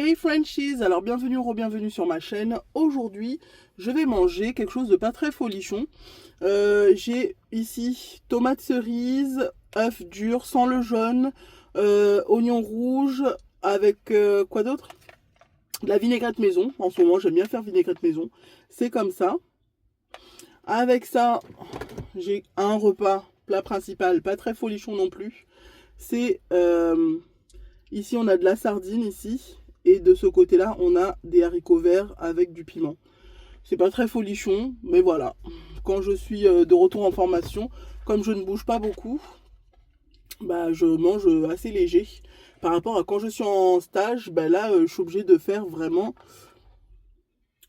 Hey Frenchies, alors bienvenue ou re-bienvenue sur ma chaîne. Aujourd'hui, je vais manger quelque chose de pas très folichon. J'ai ici tomates cerises, œufs durs sans le jaune, oignons rouges avec quoi d'autre? De la vinaigrette maison. En ce moment, j'aime bien faire vinaigrette maison. C'est comme ça. Avec ça, j'ai un repas, plat principal, pas très folichon non plus. C'est ici, on a de la sardine ici. Et de ce côté-là, on a des haricots verts avec du piment. C'est pas très folichon, mais voilà. Quand je suis de retour en formation, comme je ne bouge pas beaucoup, bah je mange assez léger. Par rapport à quand je suis en stage, bah là, je suis obligée de faire vraiment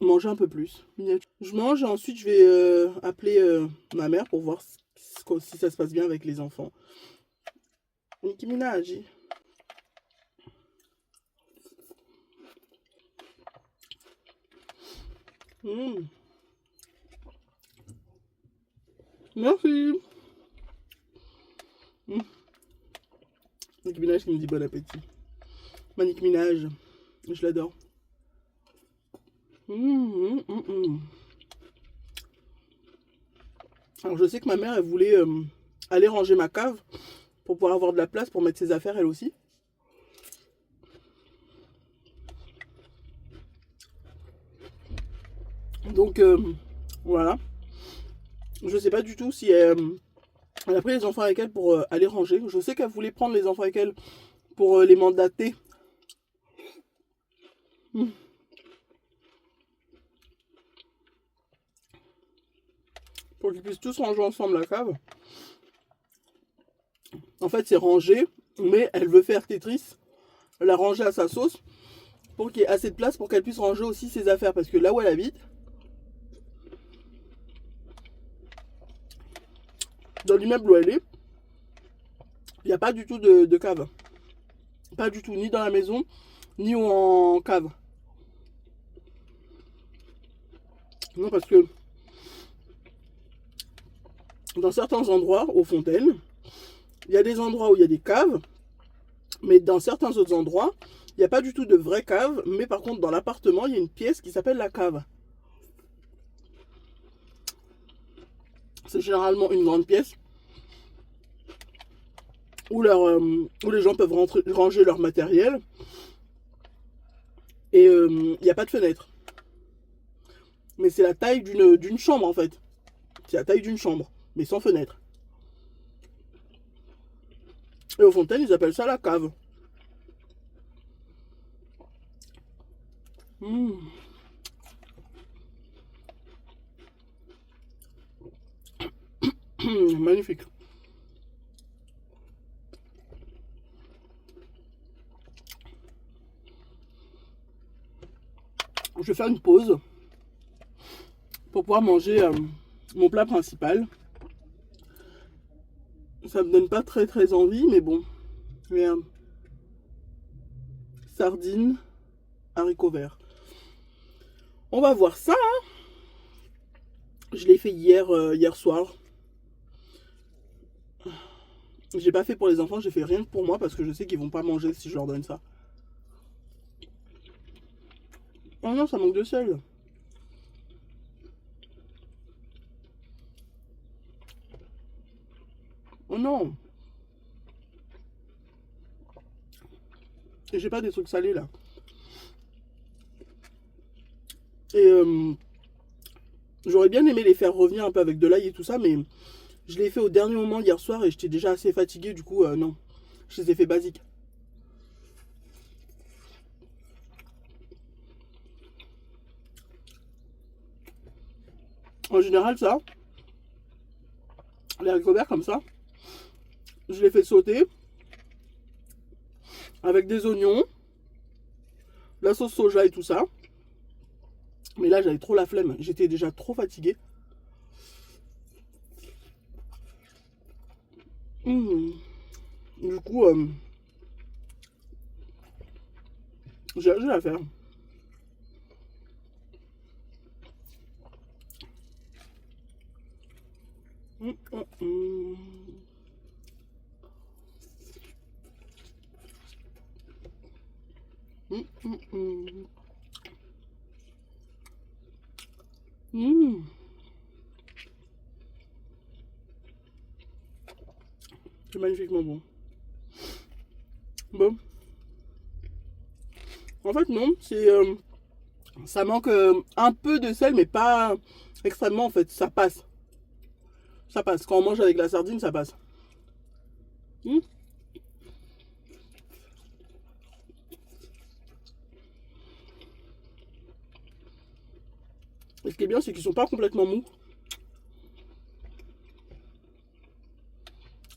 manger un peu plus. Je mange et ensuite je vais appeler ma mère pour voir si ça se passe bien avec les enfants. Nicki Minaj. Merci. Nicki Minaj qui me dit bon appétit. Ma Nicki Minaj, je l'adore. Alors je sais que ma mère, elle voulait aller ranger ma cave pour pouvoir avoir de la place pour mettre ses affaires elle aussi. Donc voilà. Je sais pas du tout si elle a pris les enfants avec elle pour aller ranger. Je sais qu'elle voulait prendre les enfants avec elle pour les mandater. Pour qu'ils puissent tous ranger ensemble la cave. En fait, c'est rangé, mais elle veut faire Tetris, la ranger à sa sauce, pour qu'il y ait assez de place pour qu'elle puisse ranger aussi ses affaires. Parce que là où elle habite, dans l'immeuble où elle est, il n'y a pas du tout de cave. Pas du tout, ni dans la maison, ni en cave. Non, parce que dans certains endroits, aux fontaines, il y a des endroits où il y a des caves, mais dans certains autres endroits, il n'y a pas du tout de vraie cave, mais par contre, dans l'appartement, il y a une pièce qui s'appelle la cave. C'est généralement une grande pièce où les gens peuvent ranger leur matériel. Et il n'y a pas de fenêtre. Mais c'est la taille d'une chambre en fait. C'est la taille d'une chambre, mais sans fenêtre. Et aux fontaines, ils appellent ça la cave. Magnifique. Je vais faire une pause pour pouvoir manger mon plat principal. Ça me donne pas très envie, mais bon. Sardines, haricots verts. On va voir ça. Hein. Je l'ai fait hier soir. J'ai pas fait pour les enfants, j'ai fait rien que pour moi parce que je sais qu'ils vont pas manger si je leur donne ça. Oh non, ça manque de sel. Oh non. Et j'ai pas des trucs salés là. Et j'aurais bien aimé les faire revenir un peu avec de l'ail et tout ça, mais je l'ai fait au dernier moment hier soir et j'étais déjà assez fatiguée, du coup non. Je les ai fait basiques. En général, ça, les haricots verts comme ça, je les fais sauter avec des oignons, la sauce soja et tout ça. Mais là, j'avais trop la flemme. J'étais déjà trop fatiguée. Du coup, j'ai à faire. C'est magnifiquement bon. Bon. En fait, non, c'est... ça manque un peu de sel, mais pas extrêmement, en fait. Ça passe. Ça passe. Quand on mange avec la sardine, ça passe. Et ce qui est bien, c'est qu'ils sont pas complètement mous.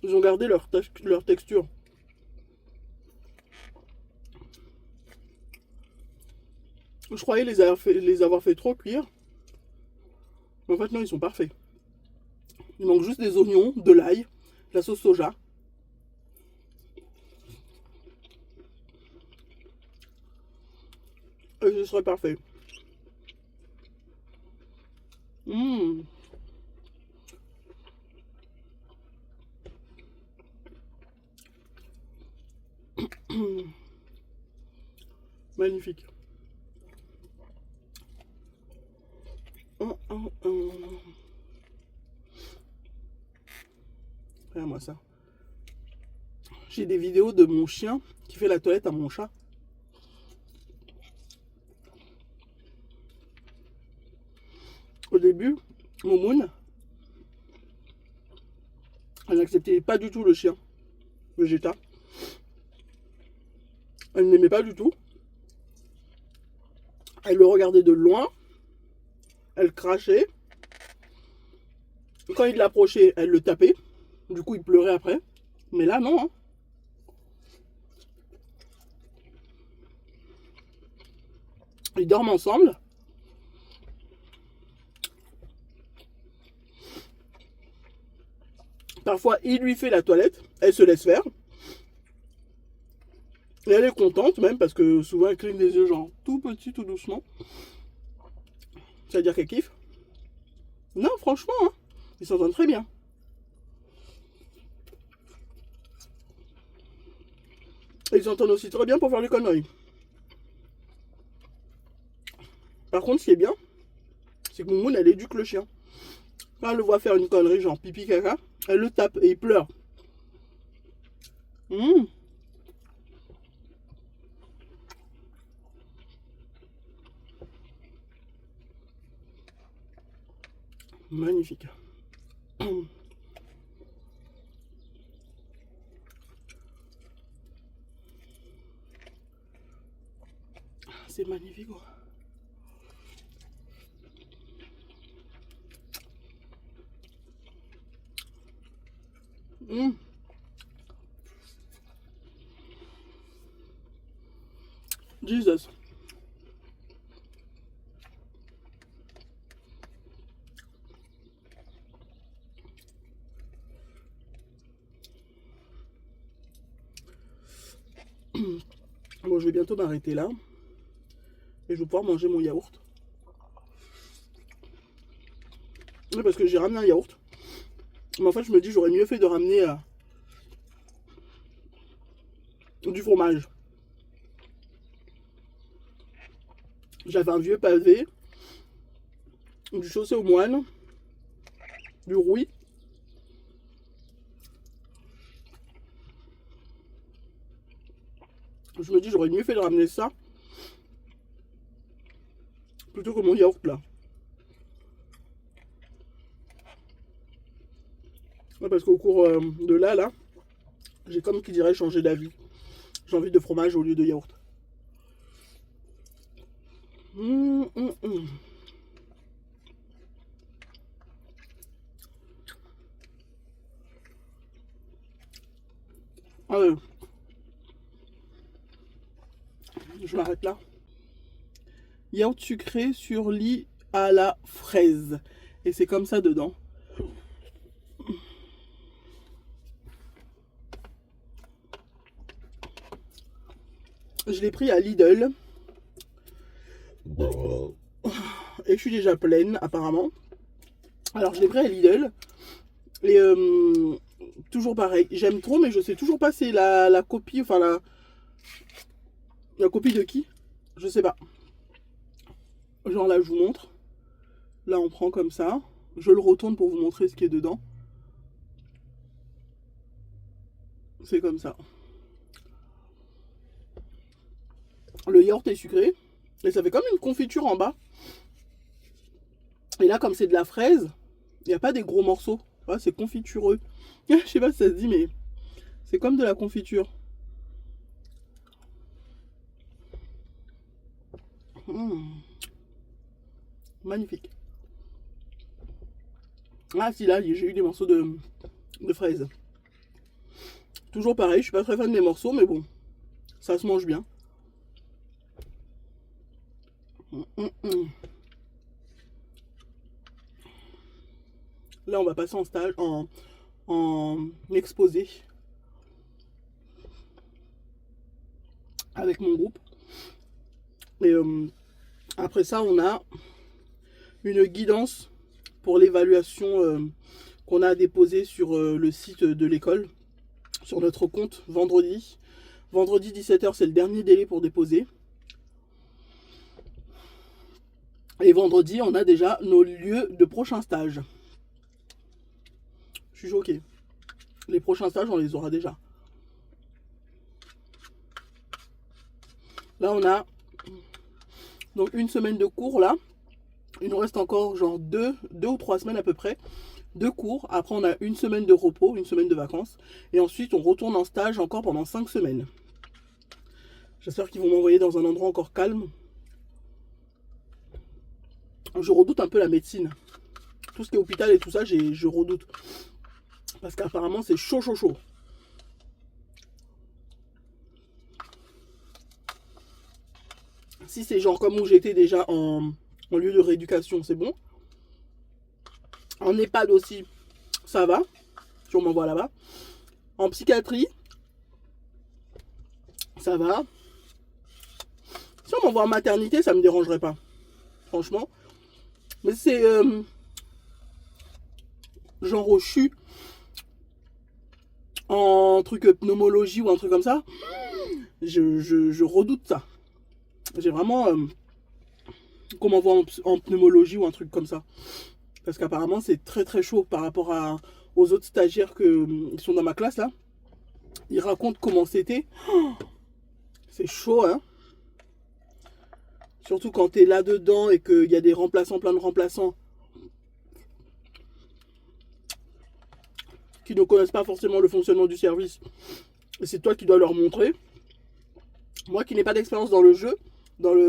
Ils ont gardé leur texture. Je croyais les avoir fait trop cuire. Mais en fait, non, ils sont parfaits. Il manque juste des oignons, de l'ail, de la sauce soja. Et ce serait parfait. Magnifique. Regarde-moi ça. J'ai des vidéos de mon chien qui fait la toilette à mon chat. Au début, Momoun, elle n'acceptait pas du tout le chien, Vegeta. Elle n'aimait pas du tout. Elle le regardait de loin. Elle crachait. Quand il l'approchait, elle le tapait. Du coup, il pleurait après. Mais là, non. Hein. Ils dorment ensemble. Parfois, il lui fait la toilette. Elle se laisse faire. Et elle est contente même parce que souvent elle cligne des yeux genre tout petit, tout doucement. C'est-à-dire qu'elle kiffe. Non, franchement, hein, ils s'entendent très bien. Et ils s'entendent aussi très bien pour faire des conneries. Par contre, ce qui est bien, c'est que Moumoun, elle éduque le chien. Quand elle le voit faire une connerie genre pipi caca, elle le tape et il pleure. Magnifique. C'est magnifique. Jesus. Bon, je vais bientôt m'arrêter là. Et je vais pouvoir manger mon yaourt. Oui, parce que j'ai ramené un yaourt. Mais en fait, je me dis, j'aurais mieux fait de ramener du fromage. J'avais un vieux pavé, du chaussé aux moines, du rouille. Je me dis, j'aurais mieux fait de ramener ça plutôt que mon yaourt là. Ouais, parce qu'au cours de là, j'ai comme qui dirait changé d'avis. J'ai envie de fromage au lieu de yaourt. Allez. Je m'arrête là. Yaourt sucré sur lit à la fraise. Et c'est comme ça dedans. Je l'ai pris à Lidl. Et je suis déjà pleine apparemment. Alors je l'ai pris à Lidl. Et toujours pareil. J'aime trop mais je sais toujours pas c'est la copie. Enfin la copie de qui? Je sais pas. Genre là, je vous montre. Là, on prend comme ça. Je le retourne pour vous montrer ce qui est dedans. C'est comme ça. Le yaourt est sucré. Et ça fait comme une confiture en bas. Et là, comme c'est de la fraise, il n'y a pas des gros morceaux. Ouais, c'est confitureux. Je sais pas si ça se dit, mais c'est comme de la confiture. Magnifique. Ah si, là, j'ai eu des morceaux de fraises. Toujours pareil, je suis pas très fan des morceaux, mais bon, ça se mange bien. Là, on va passer en stage, en exposé avec mon groupe. Et après ça, on a une guidance pour l'évaluation qu'on a déposée sur le site de l'école, sur notre compte vendredi. Vendredi 17h, c'est le dernier délai pour déposer. Et vendredi, on a déjà nos lieux de prochains stages. Je suis choquée. Les prochains stages, on les aura déjà. Là, on a donc une semaine de cours là. Il nous reste encore genre 2 ou 3 semaines à peu près de cours. Après, on a une semaine de repos, une semaine de vacances. Et ensuite, on retourne en stage encore pendant 5 semaines. J'espère qu'ils vont m'envoyer dans un endroit encore calme. Je redoute un peu la médecine. Tout ce qui est hôpital et tout ça, je redoute. Parce qu'apparemment, c'est chaud, chaud, chaud. Si c'est genre comme où j'étais déjà en lieu de rééducation, c'est bon. En EHPAD aussi, ça va. Si on m'envoie là-bas. En psychiatrie, ça va. Si on m'envoie en maternité, ça me dérangerait pas. Franchement. Mais c'est genre au CHU, en truc pneumologie ou un truc comme ça, je redoute ça. J'ai vraiment qu'on m'envoie en pneumologie ou un truc comme ça. Parce qu'apparemment c'est très très chaud par rapport aux autres stagiaires qui sont dans ma classe là. Ils racontent comment c'était. C'est chaud, hein. Surtout quand t'es là-dedans et qu'il y a des remplaçants, plein de remplaçants qui ne connaissent pas forcément le fonctionnement du service. Et c'est toi qui dois leur montrer. Moi qui n'ai pas d'expérience dans le jeu,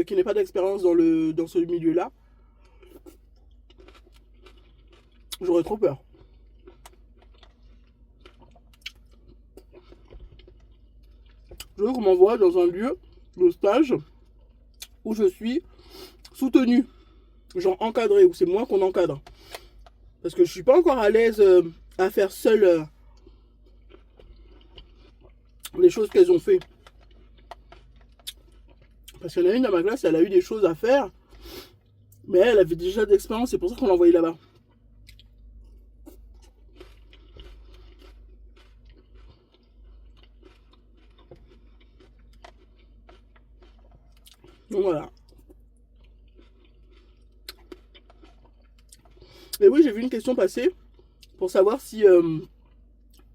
qui n'ai pas d'expérience dans ce milieu-là, j'aurais trop peur. Je veux qu'on m'envoie dans un lieu de stage où je suis soutenu, genre encadré, où c'est moi qu'on encadre. Parce que je suis pas encore à l'aise à faire seul les choses qu'elles ont fait. Parce qu'il y en a une dans ma classe, elle a eu des choses à faire, mais elle avait déjà d'expérience, c'est pour ça qu'on l'a envoyée là-bas. Donc voilà. Et oui, j'ai vu une question passer pour savoir si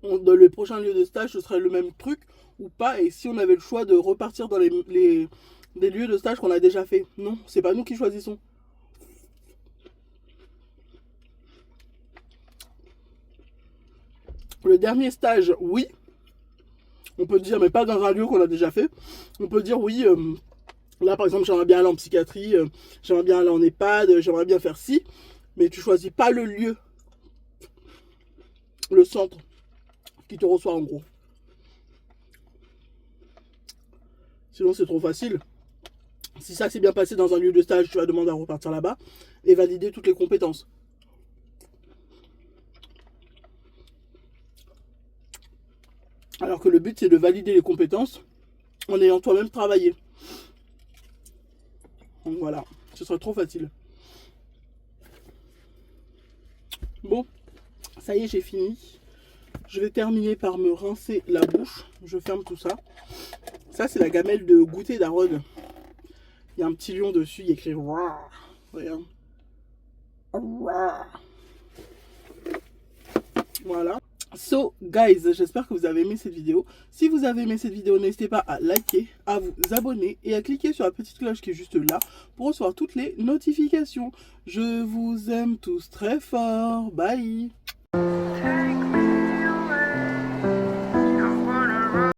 dans le prochain lieu de stage ce serait le même truc ou pas, et si on avait le choix de repartir dans des lieux de stage qu'on a déjà fait. Non, c'est pas nous qui choisissons. Le dernier stage, oui. On peut dire, mais pas dans un lieu qu'on a déjà fait. On peut dire oui. Là, par exemple, j'aimerais bien aller en psychiatrie, j'aimerais bien aller en EHPAD, j'aimerais bien faire ci, mais tu choisis pas le lieu, le centre qui te reçoit en gros. Sinon, c'est trop facile. Si ça s'est bien passé dans un lieu de stage, tu vas demander à repartir là-bas et valider toutes les compétences. Alors que le but, c'est de valider les compétences en ayant toi-même travaillé. Donc voilà, ce serait trop facile. Bon, ça y est, j'ai fini. Je vais terminer par me rincer la bouche. Je ferme tout ça. Ça, c'est la gamelle de goûter d'Arod. Il y a un petit lion dessus, il y a écrit Roar. Regarde. Roar. Voilà. So, guys, j'espère que vous avez aimé cette vidéo. Si vous avez aimé cette vidéo, n'hésitez pas à liker, à vous abonner et à cliquer sur la petite cloche qui est juste là pour recevoir toutes les notifications. Je vous aime tous très fort. Bye.